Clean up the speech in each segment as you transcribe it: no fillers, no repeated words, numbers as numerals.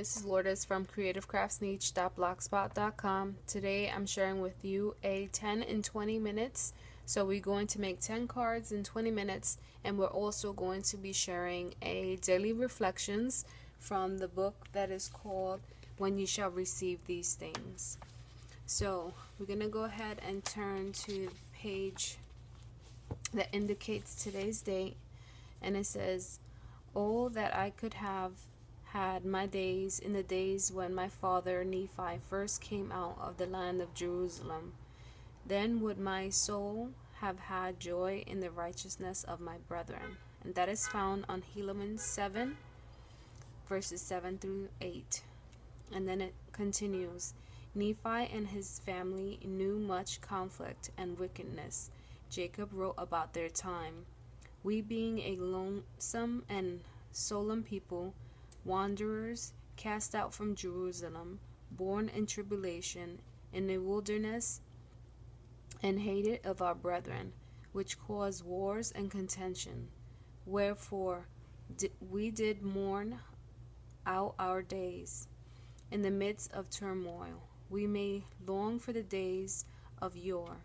this is Lourdes from creativecraftsniche.blogspot.com. Today I'm sharing with you a 10 in 20 minutes. So we're going to make 10 cards in 20 minutes, and we're also going to be sharing a daily reflections from the book that is called When You Shall Receive These Things. So we're going to go ahead and turn to the page that indicates today's date, and it says, "Oh, that I could have had my days in the days when my father Nephi first came out of the land of Jerusalem. Then would my soul have had joy in the righteousness of my brethren." And that is found on Helaman 7, verses 7 through 8. And then it continues, "Nephi and his family knew much conflict and wickedness. Jacob wrote about their time. We being a lonesome and solemn people, wanderers, cast out from Jerusalem, born in tribulation, in the wilderness, and hated of our brethren, which caused wars and contention. Wherefore we did mourn out our days. In the midst of turmoil, we may long for the days of yore.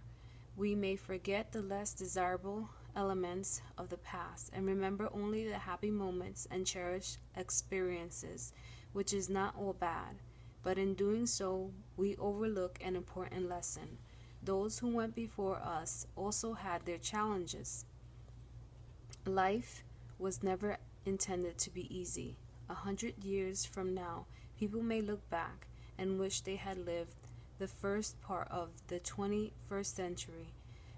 We may forget the less desirable elements of the past and remember only the happy moments and cherished experiences, which is not all bad. But in doing so, we overlook an important lesson. Those who went before us also had their challenges. Life was never intended to be easy. 100 years from now, people may look back and wish they had lived the first part of the 21st century.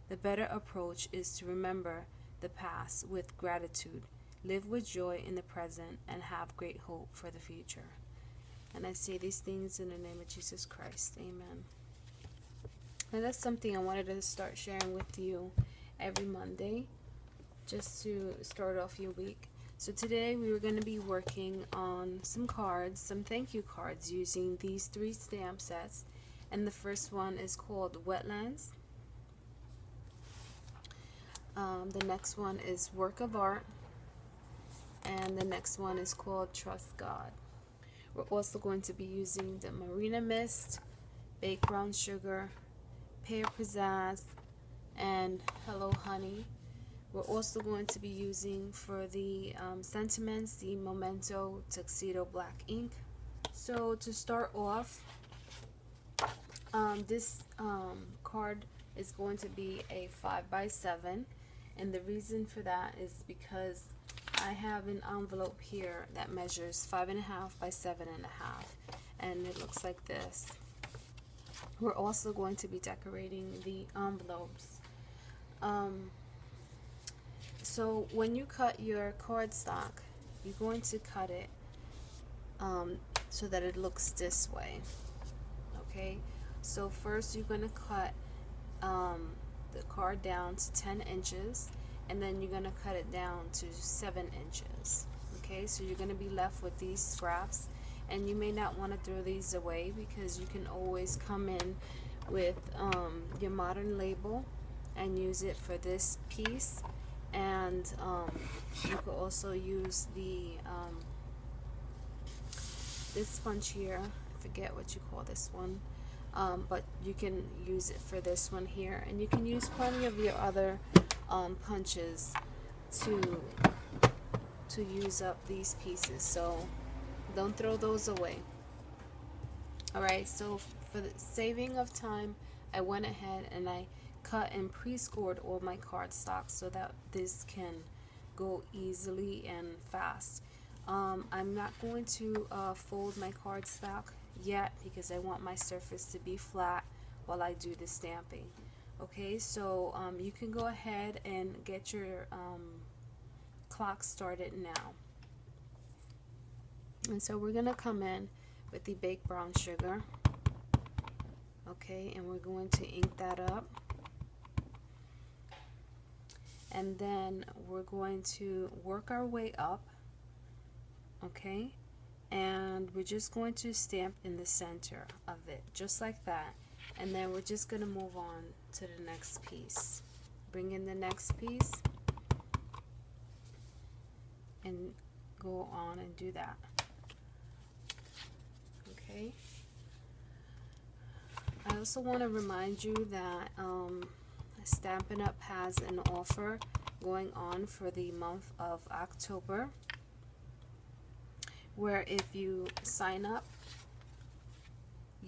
The better approach is to remember the past with gratitude, live with joy in the present, and have great hope for the future." And I say these things in the name of Jesus Christ. Amen. And that's something I wanted to start sharing with you every Monday, just to start off your week. So today we were going to be working on some cards, some thank you cards, using these 3 stamp sets. And the first one is called Wetlands. The next one is Work of Art. And the next one is called Trust God. We're also going to be using the Marina Mist, Baked Brown Sugar, Pear Pizzazz, and Hello Honey. We're also going to be using for the sentiments, the Memento Tuxedo Black ink. So to start off, this card is going to be a 5x7, and the reason for that is because I have an envelope here that measures 5.5 by 7.5, and it looks like this. We're also going to be decorating the envelopes. So when you cut your cardstock, you're going to cut it so that it looks this way. Okay, so first you're going to cut the card down to 10 inches, and then you're going to cut it down to 7 inches. Okay, so you're going to be left with these scraps, and you may not want to throw these away because you can always come in with your modern label and use it for this piece. And you could also use the this sponge here, I forget what you call this one, but you can use it for this one here, and you can use plenty of your other punches to use up these pieces, so don't throw those away. Alright, so for the saving of time, I went ahead and I cut and pre-scored all my cardstock so that this can go easily and fast. I'm not going to fold my cardstock yet because I want my surface to be flat while I do the stamping. Okay, so you can go ahead and get your clock started now. And so we're gonna come in with the baked brown sugar. Okay, and we're going to ink that up. And then we're going to work our way up. Okay, and we're just going to stamp in the center of it, just like that. And then we're just going to move on to the next piece. Bring in the next piece and go on and do that. Okay. I also want to remind you that Stampin' Up! Has an offer going on for the month of October, where if you sign up,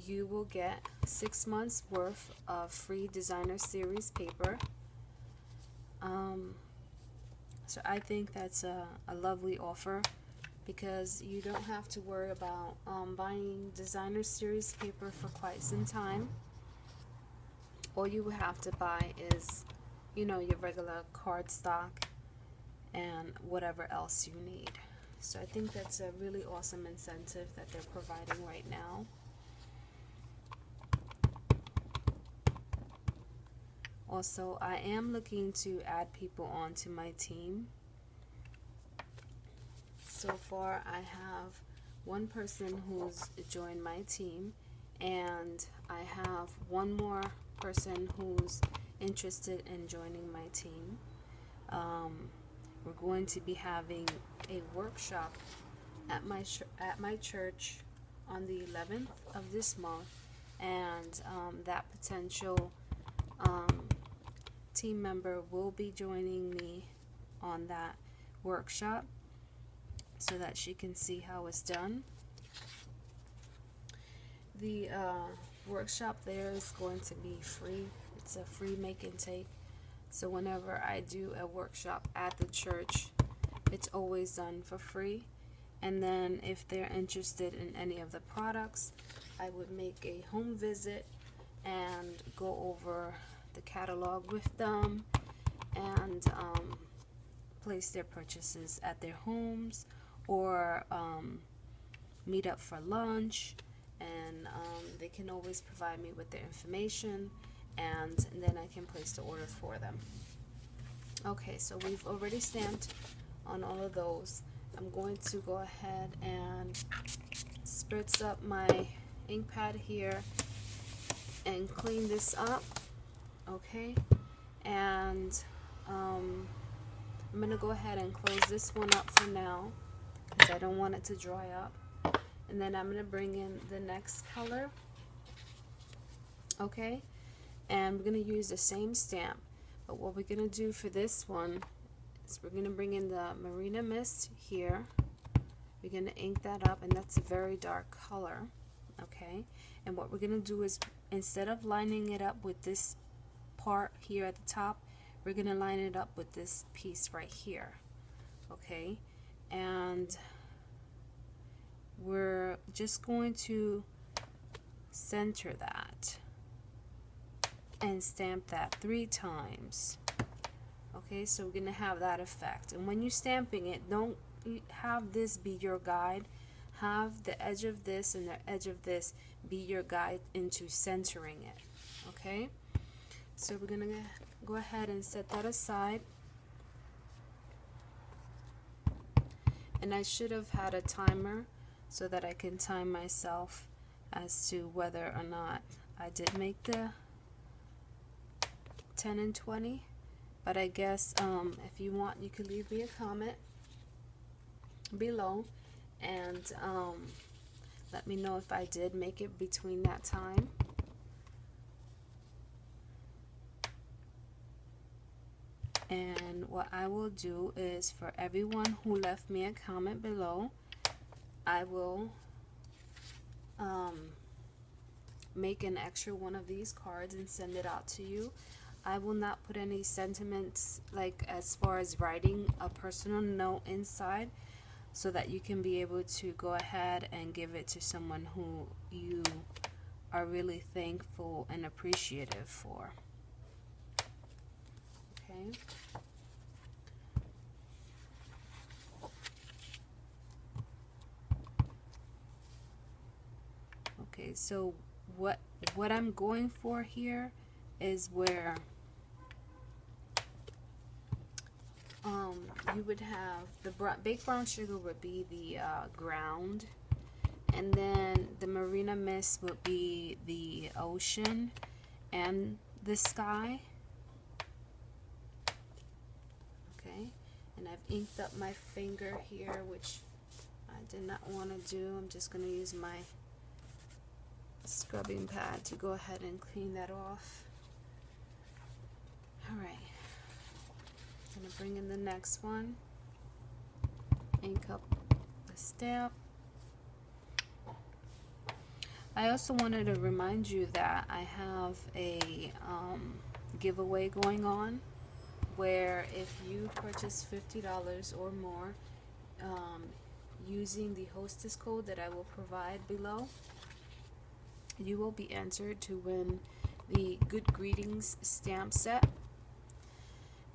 you will get 6 months worth of free designer series paper. So I think that's a lovely offer, because you don't have to worry about buying designer series paper for quite some time. All you will have to buy is, you know, your regular cardstock and whatever else you need. So I think that's a really awesome incentive that they're providing right now. Also, I am looking to add people onto my team. So far, I have one person who's joined my team, and I have one more person who's interested in joining my team. We're going to be having a workshop at my church on the 11th of this month, and that potential team member will be joining me on that workshop so that she can see how it's done. The workshop there is going to be free. It's a free make and take. So whenever I do a workshop at the church, it's always done for free. And then if they're interested in any of the products, I would make a home visit and go over the catalog with them and place their purchases at their homes, or meet up for lunch, and they can always provide me with their information, and then I can place the order for them. Okay, so we've already stamped on all of those. I'm going to go ahead and spritz up my ink pad here and clean this up. Okay, and I'm gonna go ahead and close this one up for now because I don't want it to dry up, and then I'm gonna bring in the next color. Okay, and we're gonna use the same stamp, but what we're gonna do for this one is we're gonna bring in the Marina Mist here. We're gonna ink that up, and that's a very dark color. Okay, and what we're gonna do is, instead of lining it up with this part here at the top, we're gonna line it up with this piece right here. Okay, and we're just going to center that and stamp that 3 times. Okay, so we're gonna have that effect. And when you're stamping it, don't have this be your guide. Have the edge of this and the edge of this be your guide into centering it. Okay, so we're gonna go ahead and set that aside. And I should have had a timer so that I can time myself as to whether or not I did make the 10 and 20. But I guess if you want, you could leave me a comment below and let me know if I did make it between that time. And what I will do is, for everyone who left me a comment below, I will make an extra one of these cards and send it out to you. I will not put any sentiments, like as far as writing a personal note inside, so that you can be able to go ahead and give it to someone who you are really thankful and appreciative for. Okay. Okay, so what I'm going for here is where you would have the baked brown sugar would be the ground, and then the Marina Mist would be the ocean and the sky. Okay, and I've inked up my finger here, which I did not want to do. I'm just going to use my scrubbing pad to go ahead and clean that off. Alright, I'm gonna bring in the next one, ink up the stamp. I also wanted to remind you that I have a giveaway going on, where if you purchase $50 or more using the hostess code that I will provide below, you will be entered to win the Good Greetings stamp set,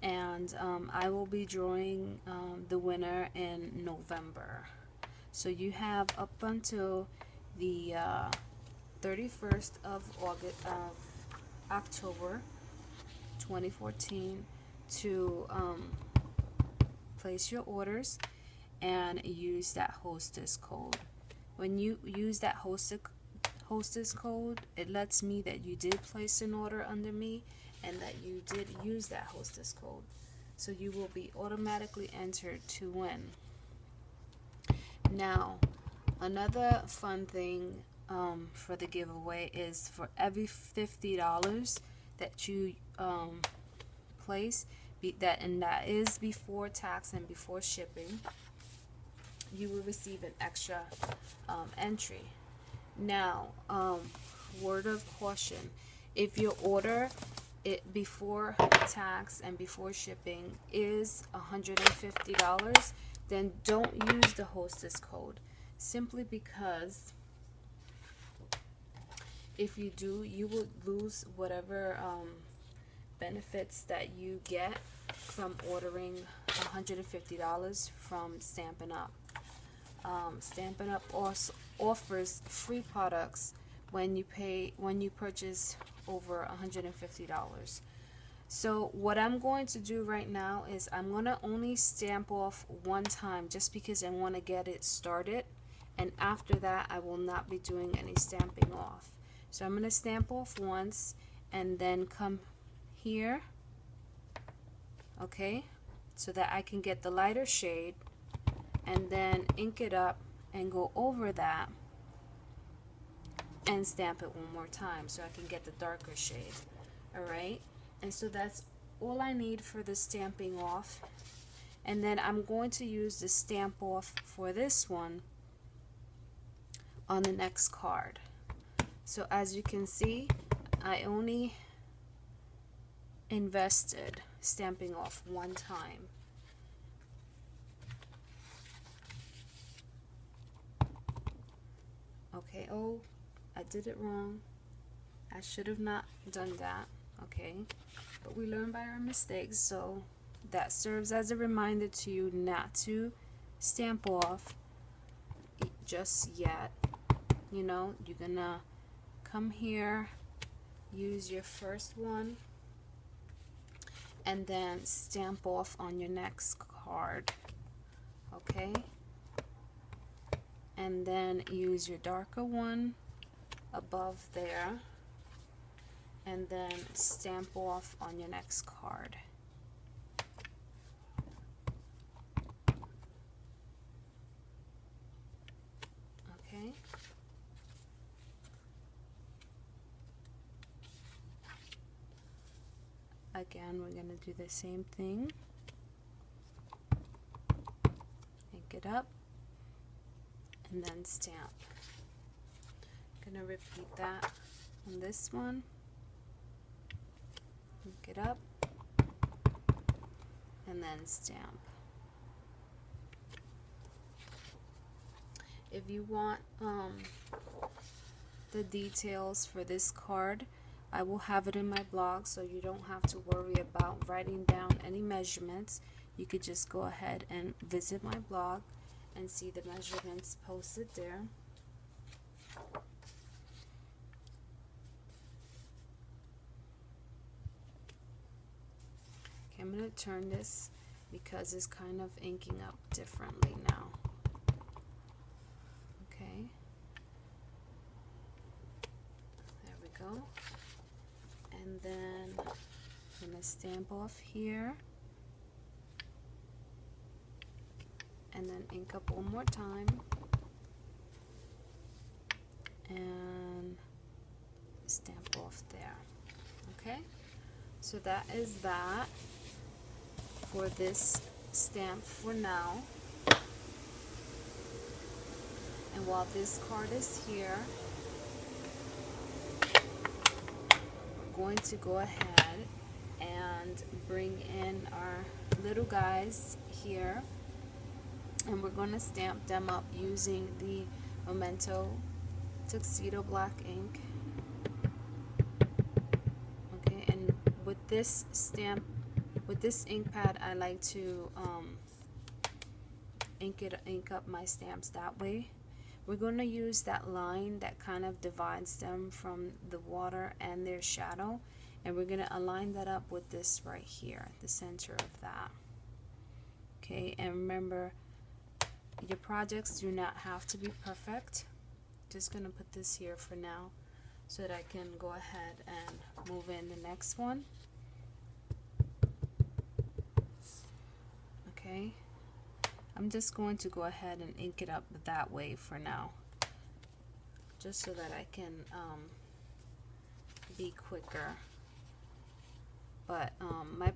and I will be drawing the winner in November. So you have up until the 31st of October 2014 to place your orders and use that hostess code. When you use that hostess code, it lets me that you did place an order under me and that you did use that hostess code. So you will be automatically entered to win. Now, another fun thing for the giveaway is for every $50 that you place, that is before tax and before shipping, you will receive an extra entry. Now, word of caution: if your order before tax and before shipping is $150, then don't use the hostess code, simply because if you do, you will lose whatever benefits that you get from ordering $150 from Stampin' Up. Stampin' Up also offers free products when you purchase over $150. So what I'm going to do right now is I'm going to only stamp off one time, just because I want to get it started, and after that I will not be doing any stamping off. So I'm going to stamp off once and then come here, okay, so that I can get the lighter shade, and then ink it up and go over that and stamp it one more time so I can get the darker shade. Alright, and so that's all I need for the stamping off, and then I'm going to use the stamp off for this one on the next card. So as you can see, I only invested stamping off one time. Okay, oh, I did it wrong. I should have not done that. Okay, but we learn by our mistakes, so that serves as a reminder to you not to stamp off just yet. You know, you're gonna come here, use your first one, and then stamp off on your next card. Okay, and then use your darker one above there, and then stamp off on your next card. Okay, again we're going to do the same thing, ink it up, and then stamp. I'm going to repeat that on this one, ink it up, and then stamp. If you want the details for this card, I will have it in my blog, so you don't have to worry about writing down any measurements. You could just go ahead and visit my blog and see the measurements posted there. Okay, I'm going to turn this because it's kind of inking up differently now. Okay, there we go. And then I'm going to stamp off here and then ink up one more time and stamp off there. Okay, so that is that for this stamp for now. And while this card is here, we're going to go ahead and bring in our little guys here, and we're going to stamp them up using the Memento Tuxedo Black ink. Okay, and with this stamp, with this ink pad, I like to ink up my stamps that way. We're going to use that line that kind of divides them from the water and their shadow, and we're going to align that up with this right here, the center of that. Okay, and remember, your projects do not have to be perfect. Just going to put this here for now so that I can go ahead and move in the next one. Okay, I'm just going to go ahead and ink it up that way for now, just so that I can be quicker. But my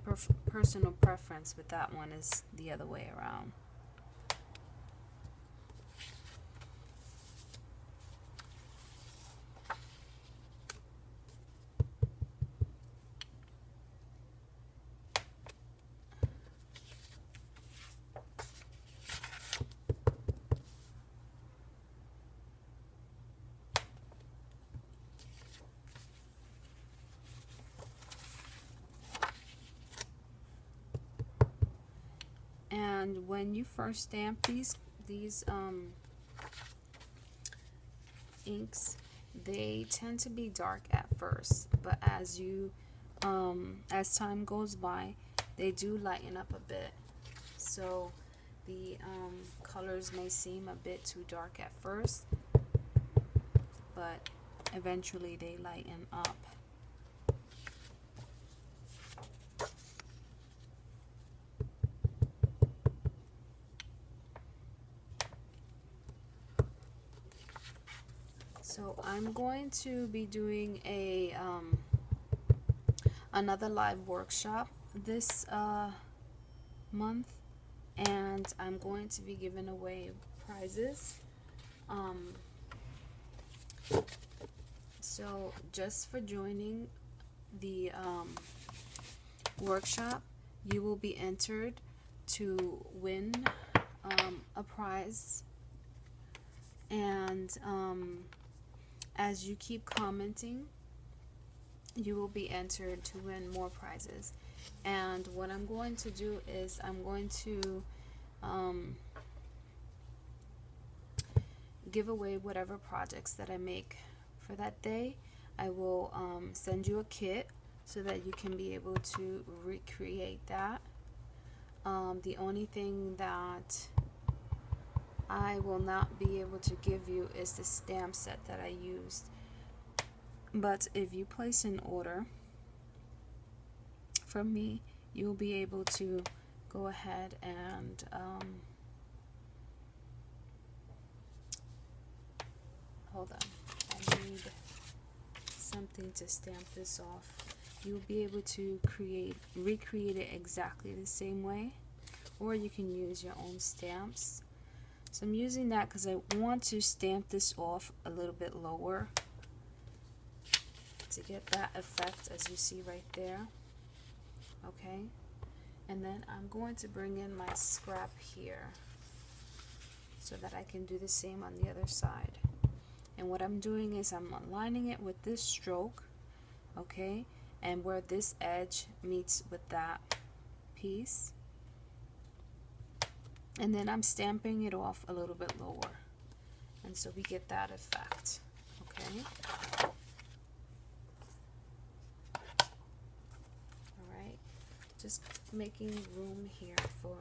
personal preference with that one is the other way around. And when you first stamp these inks, they tend to be dark at first, but as time goes by, they do lighten up a bit. So the colors may seem a bit too dark at first, but eventually they lighten up. So I'm going to be doing a another live workshop this month, and I'm going to be giving away prizes. So just for joining the workshop, you will be entered to win a prize, and as you keep commenting, you will be entered to win more prizes. And what I'm going to do is I'm going to give away whatever projects that I make for that day. I will send you a kit so that you can be able to recreate that. The only thing that I will not be able to give you is the stamp set that I used. But if you place an order from me, you'll be able to go ahead and hold on, I need something to stamp this off. You'll be able to recreate it exactly the same way, or you can use your own stamps. So I'm using that because I want to stamp this off a little bit lower to get that effect as you see right there. Okay, and then I'm going to bring in my scrap here so that I can do the same on the other side. And what I'm doing is I'm aligning it with this stroke, okay, and where this edge meets with that piece, and then I'm stamping it off a little bit lower, and so we get that effect. Okay, alright, just making room here for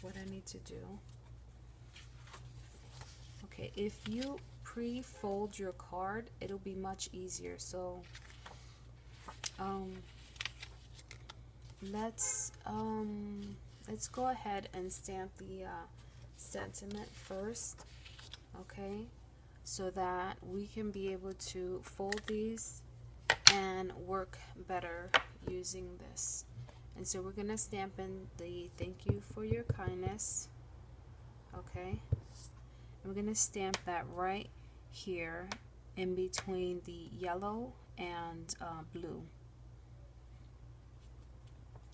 what I need to do. Okay, if you pre-fold your card, it'll be much easier. So let's go ahead and stamp the sentiment first, okay, so that we can be able to fold these and work better using this. And so we're gonna stamp in the thank you for your kindness. Okay, and we're gonna stamp that right here in between the yellow and blue.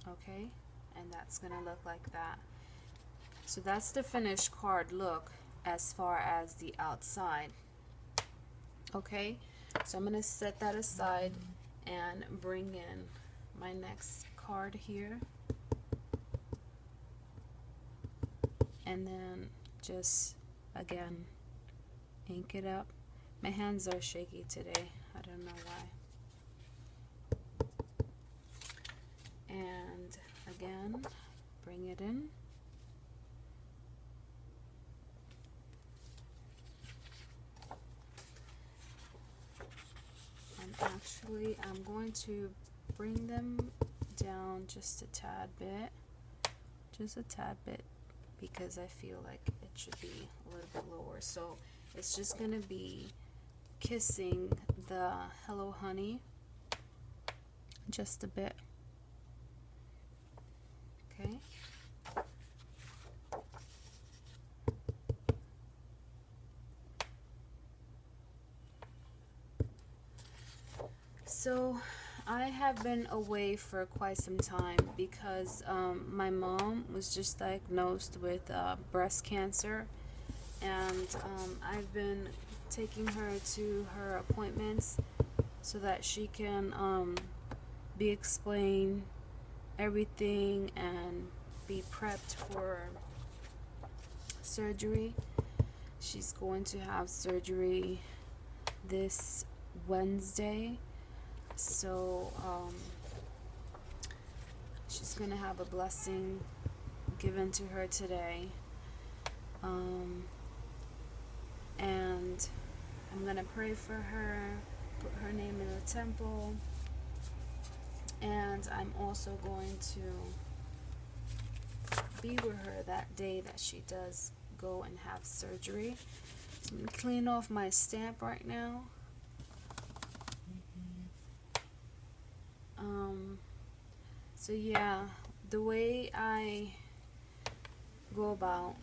Okay, and that's gonna look like that. So that's the finished card look as far as the outside. Okay, so I'm gonna set that aside and bring in my next card here, and then just again ink it up. My hands are shaky today, I don't know why. And again, bring it in. And actually, I'm going to bring them down just a tad bit, because I feel like it should be a little bit lower. So it's just going to be kissing the Hello Honey just a bit. Okay. So I have been away for quite some time because my mom was just diagnosed with breast cancer, and I've been taking her to her appointments so that she can be explained everything and be prepped for surgery. She's going to have surgery this Wednesday. So she's gonna have a blessing given to her today, and I'm gonna pray for her, put her name in the temple, and I'm also going to be with her that day that she does go and have surgery. So I'm gonna clean off my stamp right now. So yeah, the way I go about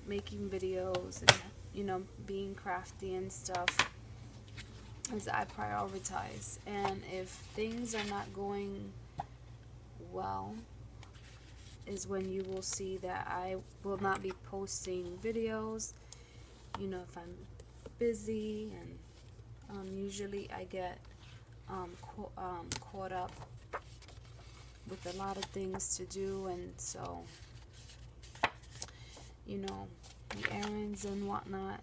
making videos and, you know, being crafty and stuff is I prioritize, and if things are not going well is when you will see that I will not be posting videos, you know, if I'm busy, and usually I get caught up with a lot of things to do, and so, you know, the errands and whatnot.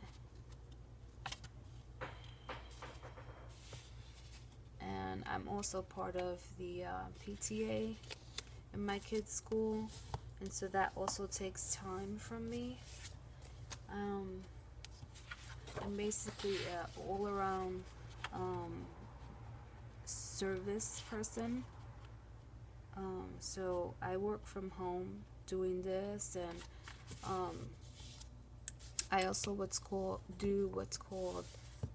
And I'm also part of the PTA in my kids' school, and so that also takes time from me. I'm basically an all-around service person. So I work from home doing this, and I also do what's called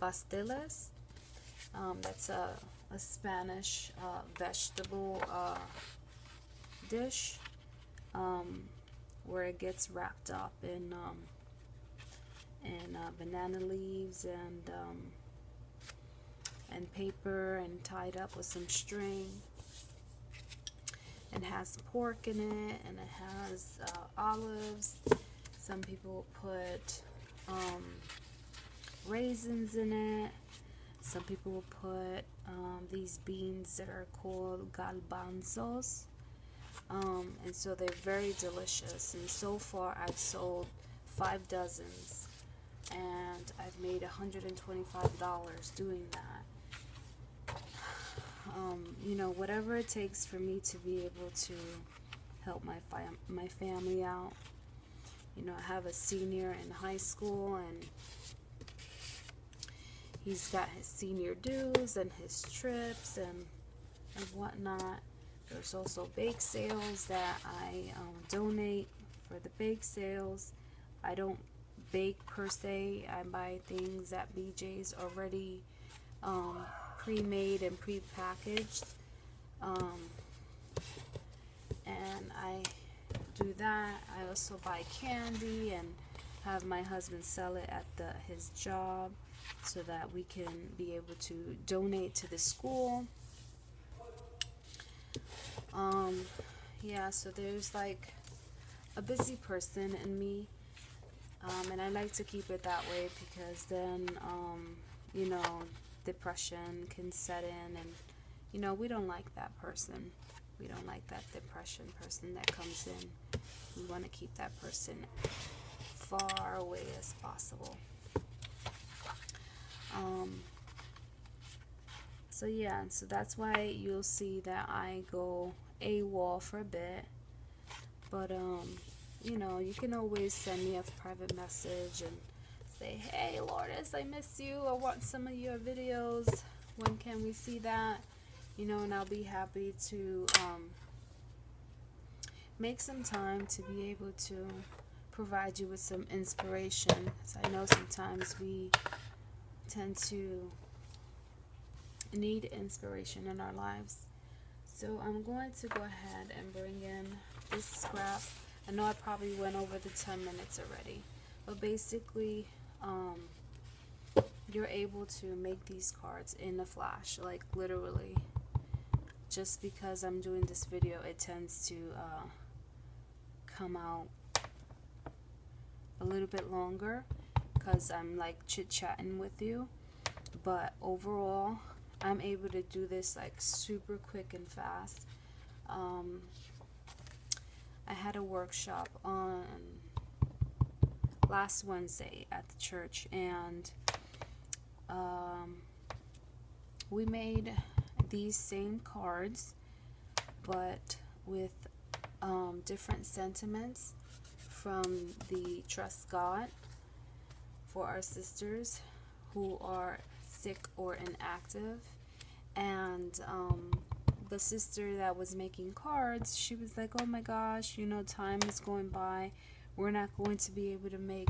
pasteles. That's a Spanish vegetable dish, where it gets wrapped up in banana leaves and paper and tied up with some string. It has pork in it, and it has olives. Some people put raisins in it. Some people will put these beans that are called garbanzos, and so they're very delicious. And so far I've sold 5 dozens, and I've made $125 doing that. You know, whatever it takes for me to be able to help my family out. You know, I have a senior in high school, and he's got his senior dues and his trips and whatnot. There's also bake sales that I donate for the bake sales. I don't bake per se. I buy things at BJ's already pre-made and pre-packaged, and I do that. I also buy candy and have my husband sell it at his job so that we can be able to donate to the school. Yeah, so there's like a busy person in me, and I like to keep it that way because then you know, depression can set in, and you know, we don't like that person. We don't like that depression person that comes in. We want to keep that person far away as possible. So yeah, so that's why you'll see that I go AWOL for a bit. But you know, you can always send me a private message and say, hey Lourdes, I miss you. I want some of your videos. When can we see that? You know, and I'll be happy to make some time to be able to provide you with some inspiration. So I know sometimes we tend to need inspiration in our lives. So I'm going to go ahead and bring in this scrap. I know I probably went over the 10 minutes already, but basically you're able to make these cards in a flash, like literally. Just because I'm doing this video, it tends to come out a little bit longer because I'm like chit-chatting with you, but overall I'm able to do this like super quick and fast. I had a workshop on last Wednesday at the church, and we made these same cards but with different sentiments from the Trust God for our sisters who are sick or inactive. And the sister that was making cards, she was like, oh my gosh, you know, time is going by, we're not going to be able to make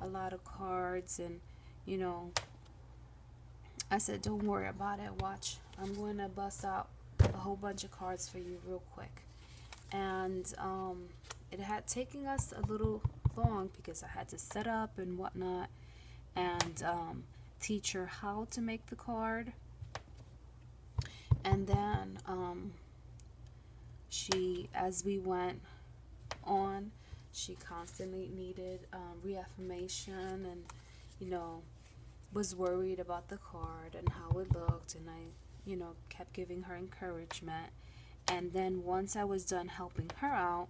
a lot of cards. And you know, I said, don't worry about it, watch, I'm going to bust out a whole bunch of cards for you real quick. And it had taken us a little long because I had to set up and whatnot, and teach her how to make the card. And then she, as we went on, she constantly needed reaffirmation, and you know, was worried about the card and how it looked, and I, you know, kept giving her encouragement. And then once I was done helping her out,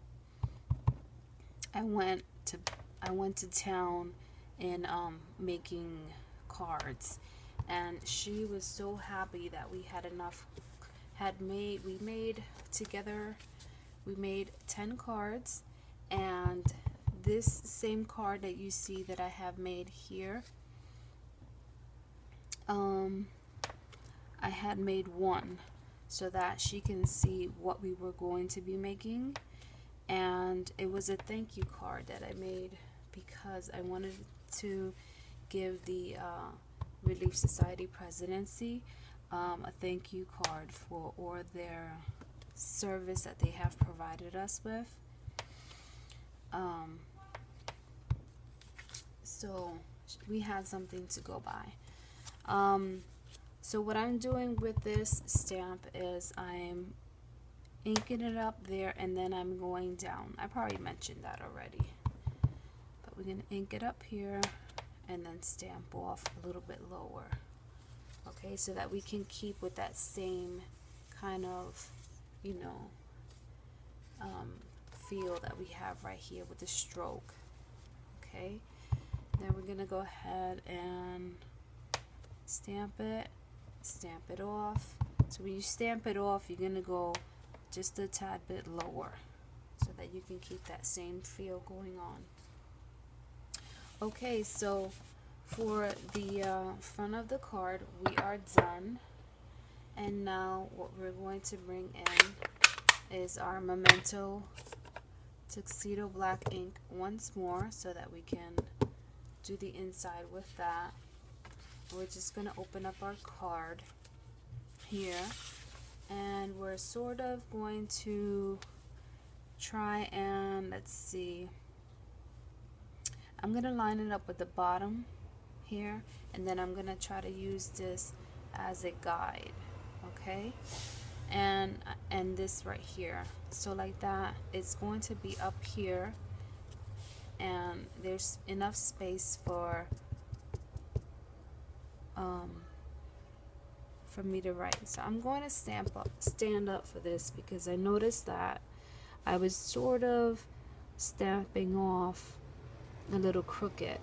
I went to town in making cards, and she was so happy that we had enough. We made together, we made 10 cards, and this same card that you see that I have made here, I had made one so that she can see what we were going to be making. And it was a thank you card that I made because I wanted to give the Relief Society presidency a thank you card for or their service that they have provided us with. So we had something to go by. So what I'm doing with this stamp is I'm inking it up there, and then I'm going down. I probably mentioned that already, but we're going to ink it up here and then stamp off a little bit lower, okay, so that we can keep with that same kind of, you know, feel that we have right here with the stroke. Okay, then we're going to go ahead and stamp it off. So when you stamp it off, you're going to go just a tad bit lower so that you can keep that same feel going on. Okay, so for the front of the card, we are done. And now what we're going to bring in is our Memento Tuxedo Black ink once more so that we can do the inside with that. we're just going to open up our card here, and we're sort of going to try and, let's see, I'm going to line it up with the bottom here, and then I'm going to try to use this as a guide, okay, and this right here, so like that, it's going to be up here, and there's enough space for me to write. So I'm going to stand up for this, because I noticed that I was sort of stamping off a little crooked,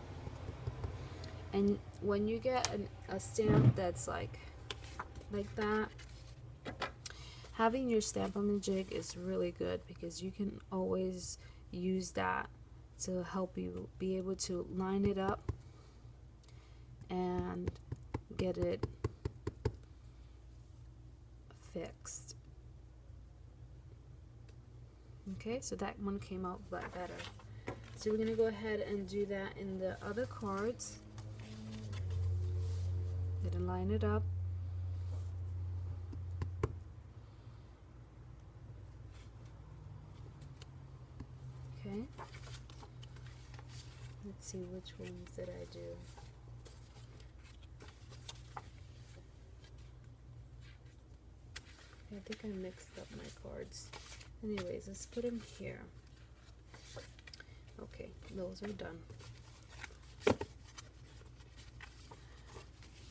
and when you get a stamp that's like that, having your stamp on the jig is really good, because you can always use that to help you be able to line it up and get it fixed. Okay, so that one came out a lot better. So we're going to go ahead and do that in the other cards. Gonna line it up. Okay. Let's see, which ones did I do? I think I mixed up my cards. Anyways, let's put them here. Okay, those are done.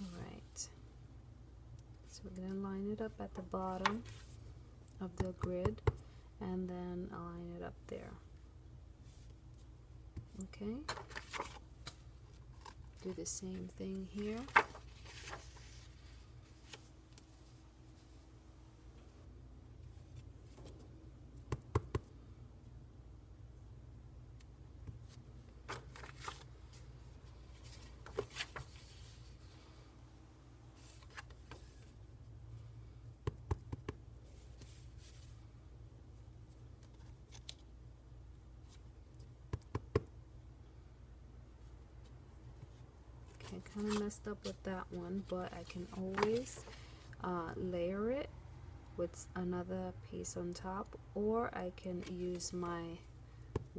Alright. So we're going to line it up at the bottom of the grid, and then align it up there. Okay. Do the same thing here. I kind of messed up with that one, but I can always layer it with another piece on top, or I can use my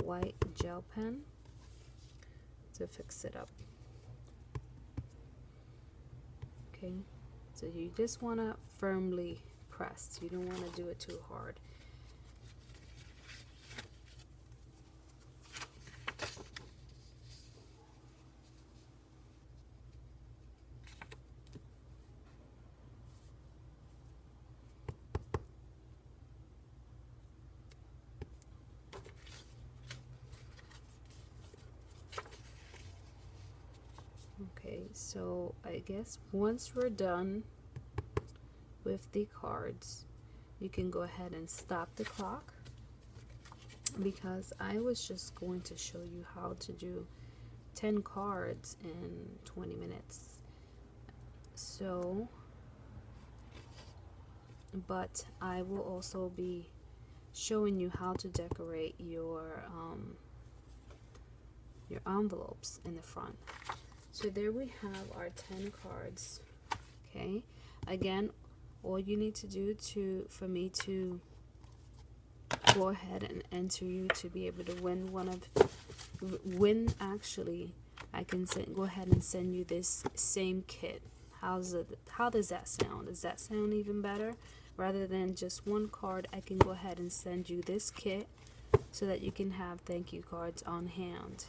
white gel pen to fix it up. Okay, so you just want to firmly press, you don't want to do it too hard. Okay, so I guess once we're done with the cards, you can go ahead and stop the clock, because I was just going to show you how to do 10 cards in 20 minutes. So, but I will also be showing you how to decorate your envelopes in the front. So there we have our 10 cards. Okay, again, all you need to do for me to go ahead and enter you to be able to win actually, I can go ahead and send you this same kit. How does that sound? Does that sound even better? Rather than just one card, I can go ahead and send you this kit so that you can have thank you cards on hand.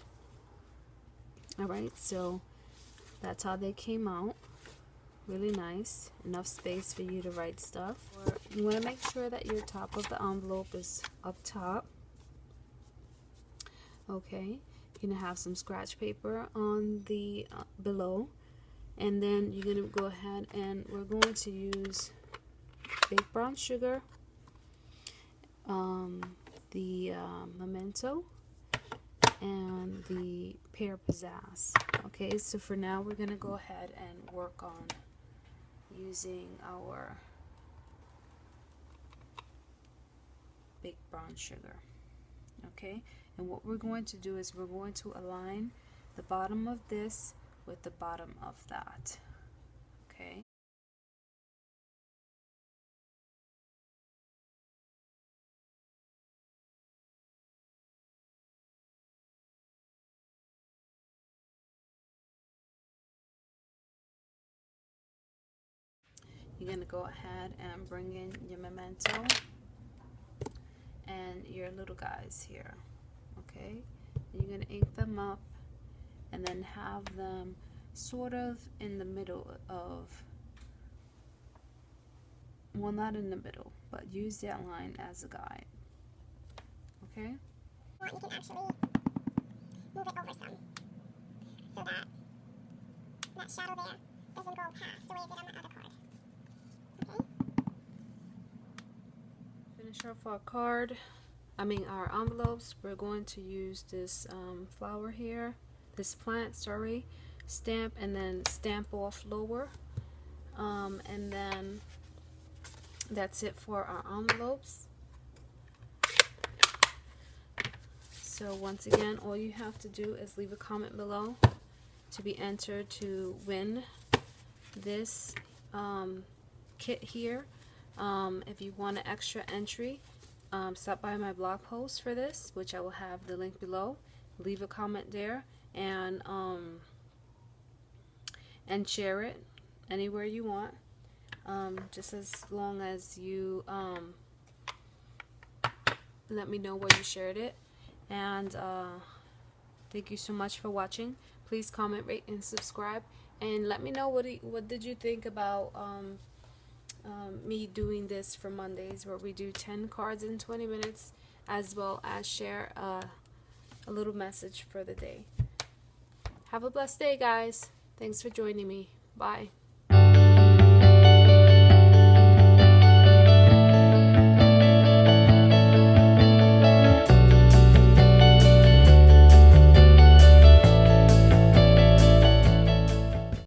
Alright, so that's how they came out. Really nice. Enough space for you to write stuff. You want to make sure that your top of the envelope is up top. Okay, you're going to have some scratch paper on the below. And then you're going to go ahead and we're going to use baked brown sugar, the Memento, and the Pear Pizzazz. Okay, so for now we're going to go ahead and work on using our baked brown sugar. Okay, and what we're going to do is we're going to align the bottom of this with the bottom of that. you're going to go ahead and bring in your memento and your little guys here. Okay, you're going to ink them up and then have them sort of in the middle of, well, not in the middle, but use that line as a guide. Okay? You can actually move it over some so that that shadow there doesn't go past the way it did on the other card. Okay? Finish off our card. Our envelopes. We're going to use this flower here, this plant, sorry, stamp, and then stamp off lower. And then that's it for our envelopes. So once again, all you have to do is leave a comment below to be entered to win this kit here. If you want an extra entry, stop by my blog post for this, which I will have the link below. Leave a comment there and share it anywhere you want, just as long as you let me know where you shared it. And thank you so much for watching. Please comment, rate, and subscribe, and let me know what did you think about me doing this for Mondays, where we do 10 cards in 20 minutes, as well as share a little message for the day. Have a blessed day, guys. Thanks for joining me. Bye.